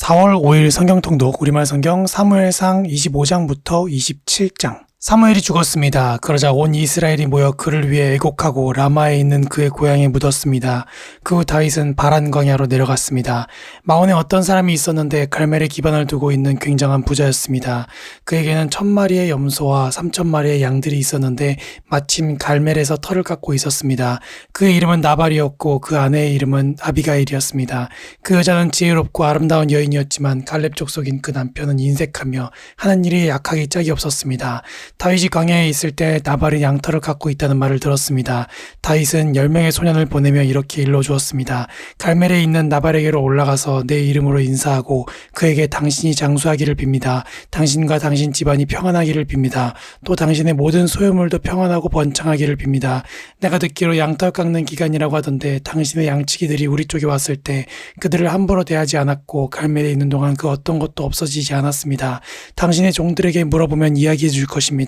4월 5일 성경통독 우리말 성경 사무엘상 25장부터 27장. 사무엘이 죽었습니다. 그러자 온 이스라엘이 모여 그를 위해 애곡하고 라마에 있는 그의 고향에 묻었습니다. 그 후 다윗은 바란 광야로 내려갔습니다. 마온에 어떤 사람이 있었는데 갈멜에 기반을 두고 있는 굉장한 부자였습니다. 그에게는 1000마리의 염소와 3000마리의 양들이 있었는데 마침 갈멜에서 터를 깎고 있었습니다. 그의 이름은 나발이었고 그 아내의 이름은 아비가일이었습니다. 그 여자는 지혜롭고 아름다운 여인이었지만 갈렙 족속인 그 남편은 인색하며 하는 일이 약하기 짝이 없었습니다. 다윗이 광야에 있을 때 나발이 양털을 갖고 있다는 말을 들었습니다. 다윗은 10명의 소년을 보내며 이렇게 일러주었습니다. 갈멜에 있는 나발에게로 올라가서 내 이름으로 인사하고 그에게 당신이 장수하기를 빕니다. 당신과 당신 집안이 평안하기를 빕니다. 또 당신의 모든 소유물도 평안하고 번창하기를 빕니다. 내가 듣기로 양털 깎는 기간이라고 하던데 당신의 양치기들이 우리 쪽에 왔을 때 그들을 함부로 대하지 않았고 갈멜에 있는 동안 그 어떤 것도 없어지지 않았습니다. 당신의 종들에게 물어보면 이야기해 줄 것입니다.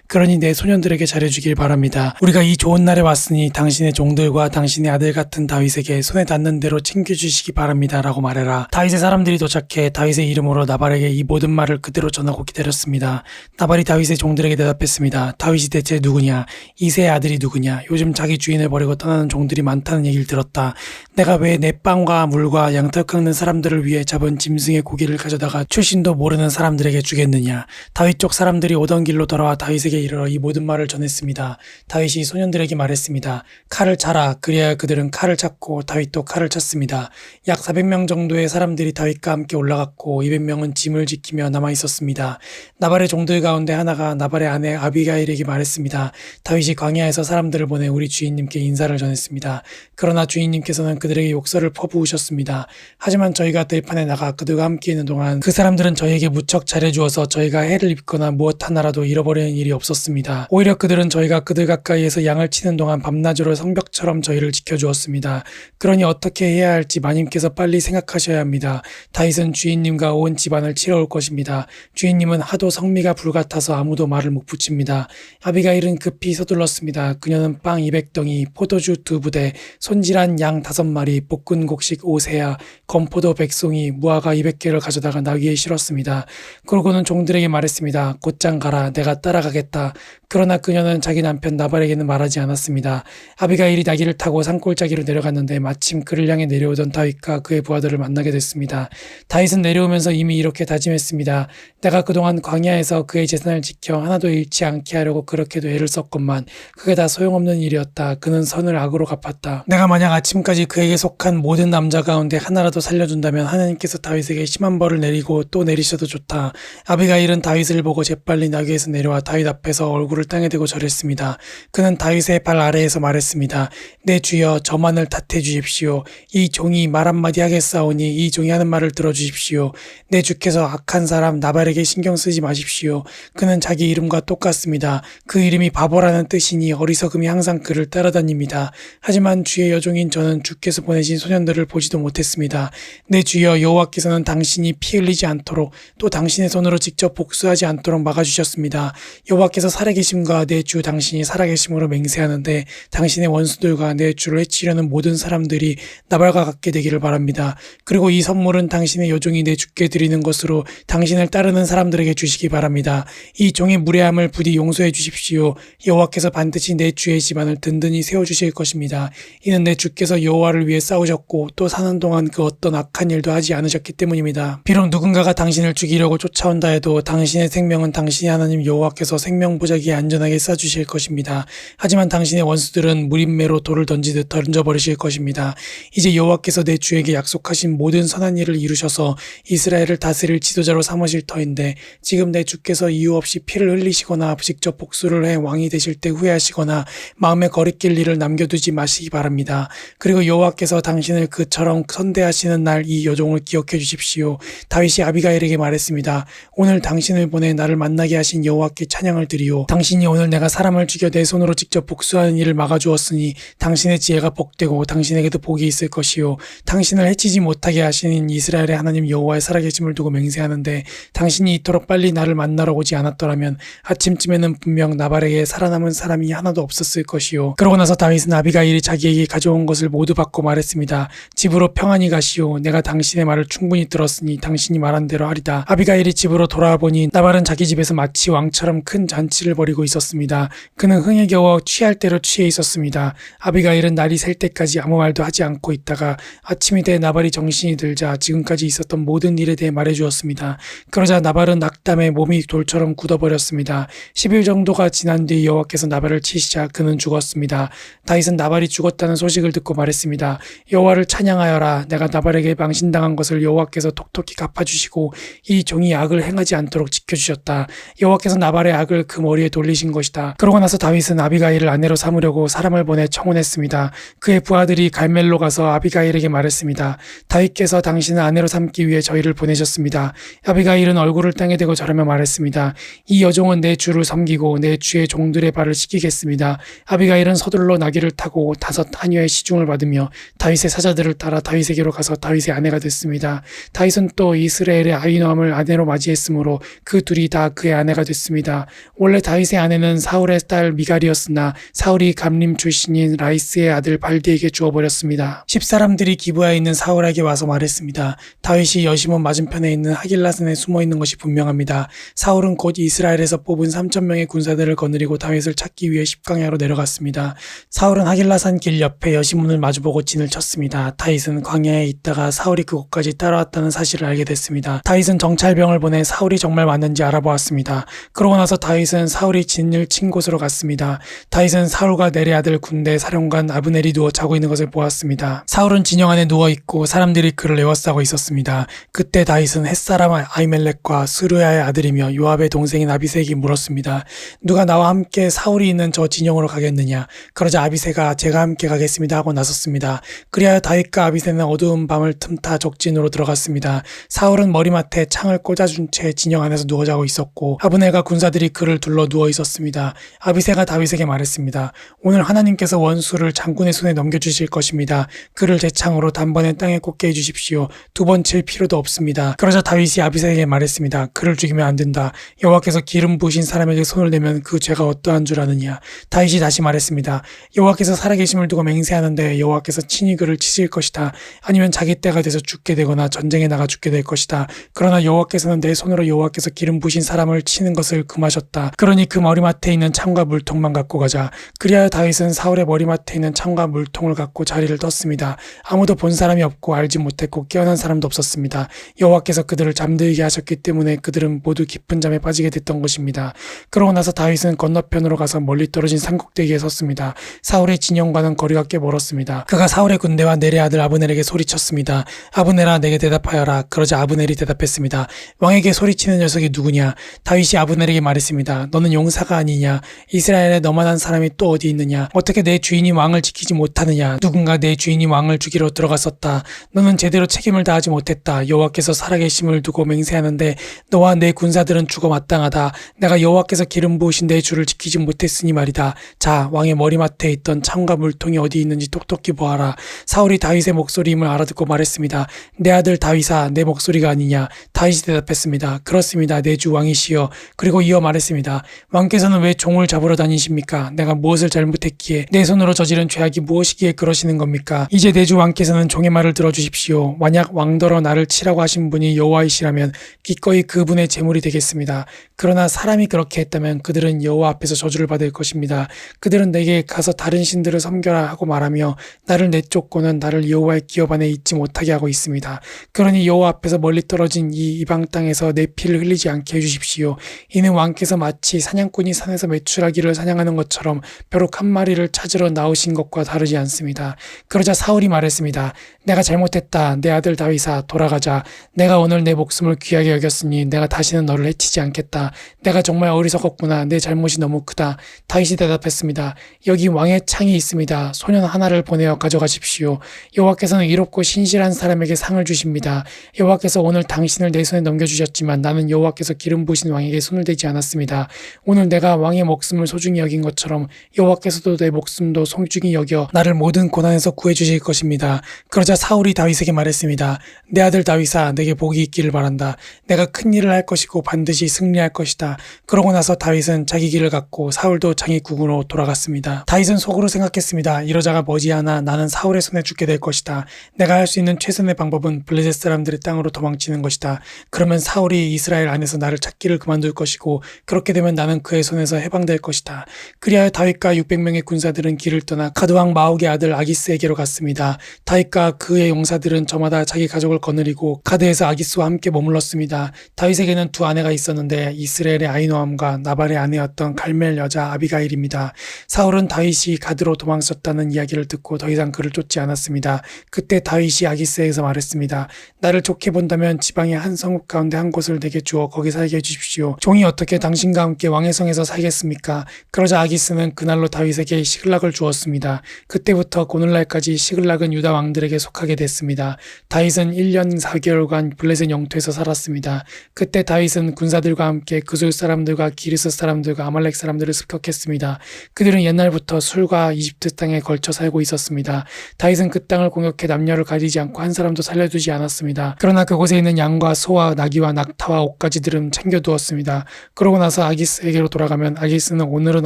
그러니 내 소년들에게 잘해주길 바랍니다. 우리가 이 좋은 날에 왔으니 당신의 종들과 당신의 아들 같은 다윗에게 손에 닿는 대로 챙겨주시기 바랍니다. 라고 말해라. 다윗의 사람들이 도착해 다윗의 이름으로 나발에게 이 모든 말을 그대로 전하고 기다렸습니다. 나발이 다윗의 종들에게 대답했습니다. 다윗이 대체 누구냐? 이새의 아들이 누구냐? 요즘 자기 주인을 버리고 떠나는 종들이 많다는 얘기를 들었다. 내가 왜 내 빵과 물과 양털 깎는 사람들을 위해 잡은 짐승의 고기를 가져다가 출신도 모르는 사람들에게 주겠느냐? 다윗 쪽 사람들이 오던 길로 돌아와 다윗에게 이르러 이 모든 말을 전했습니다. 다윗이 소년들에게 말했습니다. 칼을 차라. 그리하여 그들은 칼을 찼고 다윗도 칼을 찼습니다. 약 400명 정도의 사람들이 다윗과 함께 올라갔고 200명은 짐을 지키며 남아 있었습니다. 나발의 종들 가운데 하나가 나발의 아내 아비가일에게 말했습니다. 다윗이 광야에서 사람들을 보내 우리 주인님께 인사를 전했습니다. 그러나 주인님께서는 그들에게 욕설을 퍼부으셨습니다. 하지만 저희가 들판에 나가 그들과 함께 있는 동안 그 사람들은 저희에게 무척 잘해주어서 저희가 해를 입거나 무엇 하나라도 잃어버리는 일이 없었습니다. 오히려 그들은 저희가 그들 가까이에서 양을 치는 동안 밤낮으로 성벽처럼 저희를 지켜주었습니다. 그러니 어떻게 해야 할지 마님께서 빨리 생각하셔야 합니다. 다윗은 주인님과 온 집안을 치러 올 것입니다. 주인님은 하도 성미가 불같아서 아무도 말을 못 붙입니다. 아비가일은 급히 서둘렀습니다. 그녀는 빵 200덩이, 포도주 2부대, 손질한 양 5마리, 볶은 곡식 5세야, 건포도 100송이, 무화과 200개를 가져다가 나귀에 실었습니다. 그러고는 종들에게 말했습니다. 곧장 가라. 내가 따라가겠다. 그러나 그녀는 자기 남편 나발에게는 말하지 않았습니다. 아비가일이 나귀를 타고 산골짜기로 내려갔는데 마침 그를 향해 내려오던 다윗과 그의 부하들을 만나게 됐습니다. 다윗은 내려오면서 이미 이렇게 다짐했습니다. 내가 그동안 광야에서 그의 재산을 지켜 하나도 잃지 않게 하려고 그렇게도 애를 썼건만 그게 다 소용없는 일이었다. 그는 선을 악으로 갚았다. 내가 만약 아침까지 그에게 속한 모든 남자 가운데 하나라도 살려준다면 하나님께서 다윗에게 심한 벌을 내리고 또 내리셔도 좋다. 아비가일은 다윗을 보고 재빨리 나귀에서 내려와 다윗 앞에서 얼굴을 땅에 대고 절했습니다. 그는 다윗의 발 아래에서 말했습니다. 내 주여 저만을 탓해 주십시오. 이 종이 말 한마디 하겠사오니 이 종이 하는 말을 들어주십시오. 내 주께서 악한 사람 나발에게 신경 쓰지 마십시오. 그는 자기 이름과 똑같습니다. 그 이름이 바보라는 뜻이니 어리석음이 항상 그를 따라다닙니다. 하지만 주의 여종인 저는 주께서 보내신 소년들을 보지도 못했습니다. 내 주여 여호와께서는 당신이 피 흘리지 않도록 또 당신의 손으로 직접 복수하지 않도록 막아주셨습니다. 여호와께서 살아계심과 내 주 당신이 살아계심으로 맹세하는데 당신의 원수들과 내 주를 해치려는 모든 사람들이 나발과 같게 되기를 바랍니다. 그리고 이 선물은 당신의 여종이 내 주께 드리는 것으로 당신을 따르는 사람들에게 주시기 바랍니다. 이 종의 무례함을 부디 용서해 주십시오. 여호와께서 반드시 내 주의 집안을 든든히 세워주실 것입니다. 이는 내 주께서 여호와를 위해 싸우셨고 또 사는 동안 그 어떤 악한 일도 하지 않으셨기 때문입니다. 비록 누군가가 당신을 죽이려고 쫓아온다 해도 당신의 생명은 당신의 하나님 여호와께서 생명보자기에 안전하게 싸주실 것입니다. 하지만 당신의 원수들은 무림매로 돌을 던지듯 던져버리실 것입니다. 이제 여호와께서 내 주에게 약속하신 모든 선한 일을 이루셔서 이스라엘을 다스릴 지도자로 삼으실 터인데 지금 내 주께서 이유 없이 피를 흘리시거나 직접 복수를 해 왕이 되실 때 후회하시거나 마음에 거리낄 일을 남겨두지 마시기 바랍니다. 그리고 여호와께서 당신을 그처럼 선대하시는 날 이 여종을 기억해 주십시오. 다윗이 아비가일에게 말했습니다. 오늘 당신을 보내 나를 만나게 하신 여호와께서 여호와께 찬양을 드리오. 당신이 오늘 내가 사람을 죽여 내 손으로 직접 복수하는 일을 막아주었으니 당신의 지혜가 복되고 당신에게도 복이 있을 것이요. 당신을 해치지 못하게 하시는 이스라엘의 하나님 여호와의 살아계심을 두고 맹세하는데 당신이 이토록 빨리 나를 만나러 오지 않았더라면 아침쯤에는 분명 나발에게 살아남은 사람이 하나도 없었을 것이요. 그러고 나서 다윗은 아비가일이 자기에게 가져온 것을 모두 받고 말했습니다. 집으로 평안히 가시오. 내가 당신의 말을 충분히 들었으니 당신이 말한 대로 하리다. 아비가일이 집으로 돌아와 보니 나발은 자기 집에서 마치 왕처럼 큰 잔치를 벌이고 있었습니다. 그는 흥에 겨워 취할 대로 취해 있었습니다. 아비가일은 날이 셀 때까지 아무 말도 하지 않고 있다가 아침이 돼 나발이 정신이 들자 지금까지 있었던 모든 일에 대해 말해주었습니다. 그러자 나발은 낙담에 몸이 돌처럼 굳어버렸습니다. 10일 정도가 지난 뒤 여호와께서 나발을 치시자 그는 죽었습니다. 다윗은 나발이 죽었다는 소식을 듣고 말했습니다. 여호와를 찬양하여라. 내가 나발에게 망신당한 것을 여호와께서 톡톡히 갚아주시고 이 종이 악을 행하지 않도록 지켜주셨다. 여호와께서 나발의 악을 그 머리에 돌리신 것이다. 그러고 나서 다윗은 아비가일을 아내로 삼으려고 사람을 보내 청혼했습니다. 그의 부하들이 갈멜로 가서 아비가일에게 말했습니다. 다윗께서 당신을 아내로 삼기 위해 저희를 보내셨습니다. 아비가일은 얼굴을 땅에 대고 저라며 말했습니다. 이 여종은 내 주를 섬기고 내 주의 종들의 발을 씻기겠습니다. 아비가일은 서둘러 나귀를 타고 5 하녀의 시중을 받으며 다윗의 사자들을 따라 다윗에게로 가서 다윗의 아내가 됐습니다. 다윗은 또 이스라엘의 아히노함을 아내로 맞이했으므로 그 둘이 다 그의 아내가 됐습니다. 원래 다윗의 아내는 사울의 딸 미갈이었으나 사울이 감림 출신인 라이스의 아들 발디에게 주어버렸습니다. 10사람들이 기브아에 있는 사울에게 와서 말했습니다. 다윗이 여시몬 맞은편에 있는 하길라산에 숨어있는 것이 분명합니다. 사울은 곧 이스라엘에서 뽑은 3,000명의 군사들을 거느리고 다윗을 찾기 위해 십강야로 내려갔습니다. 사울은 하길라산 길 옆에 여시몬을 마주보고 진을 쳤습니다. 다윗은 광야에 있다가 사울이 그곳까지 따라왔다는 사실을 알게 됐습니다. 다윗은 정찰병을 보내 사울이 정말 왔는지 알아보았습니다. 그러고 나서 다윗은 사울이 진을 친 곳으로 갔습니다. 다윗은 사울과 넬의 아들 군대 사령관 아브넬이 누워 자고 있는 것을 보았습니다. 사울은 진영 안에 누워있고 사람들이 그를 에워싸고 있었습니다. 그때 다윗은 햇사람 아히멜렉과 스루야의 아들이며 요압의 동생인 아비새에게 물었습니다. 누가 나와 함께 사울이 있는 저 진영으로 가겠느냐? 그러자 아비새가 제가 함께 가겠습니다 하고 나섰습니다. 그리하여 다윗과 아비새는 어두운 밤을 틈타 적진으로 들어갔습니다. 사울은 머리맡에 창을 꽂아준 채 진영 안에서 누워 자고 있었고 아브넬과 군사들이 그를 둘러 누워 있었습니다. 아비새가 다윗에게 말했습니다. 오늘 하나님께서 원수를 장군의 손에 넘겨주실 것입니다. 그를 제 창으로 단번에 땅에 꽂게 해주십시오. 2번 칠 필요도 없습니다. 그러자 다윗이 아비새에게 말했습니다. 그를 죽이면 안 된다. 여호와께서 기름 부으신 사람에게 손을 내면 그 죄가 어떠한 줄 아느냐. 다윗이 다시 말했습니다. 여호와께서 살아계심을 두고 맹세하는데 여호와께서 친히 그를 치실 것이다. 아니면 자기 때가 돼서 죽게 되거나 전쟁에 나가 죽게 될 것이다. 그러나 여호와께서는 내 손으로 여호와께서 기름 부으신 사람을 치는 것을 금하셨다. 그러니 그 머리맡에 있는 창과 물통만 갖고 가자. 그리하여 다윗은 사울의 머리맡에 있는 창과 물통을 갖고 자리를 떴습니다. 아무도 본 사람이 없고 알지 못했고 깨어난 사람도 없었습니다. 여호와께서 그들을 잠들게 하셨기 때문에 그들은 모두 깊은 잠에 빠지게 됐던 것입니다. 그러고 나서 다윗은 건너편으로 가서 멀리 떨어진 산꼭대기에 섰습니다. 사울의 진영과는 거리가 꽤 멀었습니다. 그가 사울의 군대와 넬의 아들 아브넬에게 소리쳤습니다. 아브넬아 내게 대답하여라. 그러자 아브넬이 대답했습니다. 왕에게 소리치는 녀석이 누구냐? 다윗이 아브넬에게 말했습니다. 너는 용사가 아니냐? 이스라엘에 너만한 사람이 또 어디 있느냐? 어떻게 내 주인이 왕을 지키지 못하느냐? 누군가 내 주인이 왕을 죽이러 들어갔었다. 너는 제대로 책임을 다하지 못했다. 여호와께서 살아계심을 두고 맹세하는데 너와 내 군사들은 죽어 마땅하다. 내가 여호와께서 기름 부으신 내 주를 지키지 못했으니 말이다. 자, 왕의 머리맡에 있던 창과 물통이 어디 있는지 똑똑히 보아라. 사울이 다윗의 목소리임을 알아듣고 말했습니다. 내 아들 다윗아, 내 목소리가 아니냐? 다윗이 대답했습니다. 그렇습니다. 내 주 왕이시여. 그리고 이어 말했습니다. 왕께서는 왜 종을 잡으러 다니십니까? 내가 무엇을 잘못했기에 내 손으로 저지른 죄악이 무엇이기에 그러시는 겁니까? 이제 내 주 왕께서는 종의 말을 들어주십시오. 만약 왕더러 나를 치라고 하신 분이 여호와이시라면 기꺼이 그분의 제물이 되겠습니다. 그러나 사람이 그렇게 했다면 그들은 여호와 앞에서 저주를 받을 것입니다. 그들은 내게 가서 다른 신들을 섬겨라 하고 말하며 나를 내쫓고는 나를 여호와의 기업 안에 있지 못하게 하고 있습니다. 그러니 여호와 앞에서 멀리 떨어진 이 이방 땅에서 내 피를 흘리지 않게 해주십시오. 이는 왕께서 마치 사냥꾼이 산에서 메추라기를 사냥하는 것처럼 벼룩 한 마리를 찾으러 나오신 것과 다르지 않습니다. 그러자 사울이 말했습니다. 내가 잘못했다. 내 아들 다윗아, 돌아가자. 내가 오늘 내 목숨을 귀하게 여겼으니 내가 다시는 너를 해치지 않겠다. 내가 정말 어리석었구나. 내 잘못이 너무 크다. 다윗이 대답했습니다. 여기 왕의 창이 있습니다. 소년 하나를 보내어 가져가십시오. 여호와께서는 이롭고 신실한 사람에게 상을 주십니다. 여호와께서 오늘 당신을 내 손에 넘겨주셨지만 나는 여호와께서 기름 부으신 왕에게 손을 대지 주지 않았습니다. 오늘 내가 왕의 목숨을 소중히 여긴 것처럼 여호와께서도 내 목숨도 소중히 여겨 나를 모든 고난에서 구해주실 것입니다. 그러자 사울이 다윗에게 말했습니다. 내 아들 다윗아, 내게 복이 있기를 바란다. 내가 큰 일을 할 것이고 반드시 승리할 것이다. 그러고 나서 다윗은 자기 길을 갔고 사울도 자기 국으로 돌아갔습니다. 다윗은 속으로 생각했습니다. 이러다가 머지않아 나는 사울의 손에 죽게 될 것이다. 내가 할 수 있는 최선의 방법은 블레셋 사람들의 땅으로 도망치는 것이다. 그러면 사울이 이스라엘 안에서 나를 찾기를 그만둘 것이고 그렇게 되면 나는 그의 손에서 해방될 것이다. 그리하여 다윗과 600명의 군사들은 길을 떠나 가드왕 마옥의 아들 아기스에게로 갔습니다. 다윗과 그의 용사들은 저마다 자기 가족을 거느리고 가드에서 아기스와 함께 머물렀습니다. 다윗에게는 두 아내가 있었는데 이스라엘의 아히노암과 나발의 아내였던 갈멜 여자 아비가일입니다. 사울은 다윗이 가드로 도망쳤다는 이야기를 듣고 더 이상 그를 쫓지 않았습니다. 그때 다윗이 아기스에게서 말했습니다. 나를 좋게 본다면 지방의 한 성읍 가운데 한 곳을 내게 주어 거기 살게 해주십시오. 종이 어떻게 당신과 함께 왕의 성에서 살겠습니까? 그러자 아기스는 그날로 다윗에게 시글락을 주었습니다. 그때부터 오늘날까지 시글락은 유다 왕들에게 속하게 됐습니다. 다윗은 1년 4개월간 블레셋 영토에서 살았습니다. 그때 다윗은 군사들과 함께 그술 사람들과 기르스 사람들과 아말렉 사람들을 습격했습니다. 그들은 옛날부터 술과 이집트 땅에 걸쳐 살고 있었습니다. 다윗은 그 땅을 공격해 남녀를 가리지 않고 한 사람도 살려두지 않았습니다. 그러나 그곳에 있는 양과 소와 나귀와 낙타와 옷가지들은 챙겨두었습니다. 그러고 나서 아기스에게로 돌아가면 아기스는 오늘은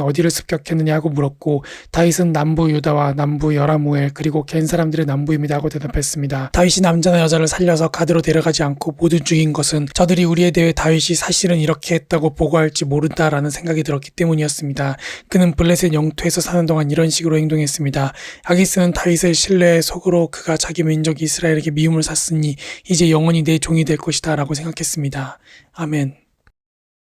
어디를 습격했느냐 하고 물었고 다윗은 남부 유다와 남부 여라무엘 그리고 겐 사람들의 남부입니다 하고 대답했습니다. 다윗이 남자나 여자를 살려서 가드로 데려가지 않고 모두 죽인 것은 저들이 우리에 대해 다윗이 사실은 이렇게 했다고 보고할지 모른다라는 생각이 들었기 때문이었습니다. 그는 블레셋 영토에서 사는 동안 이런 식으로 행동했습니다. 아기스는 다윗의 신뢰에 속으로 그가 자기 민족 이스라엘에게 미움을 샀으니 이제 영원히 내 종이 될 것이다 라고 생각했습니다. 아멘.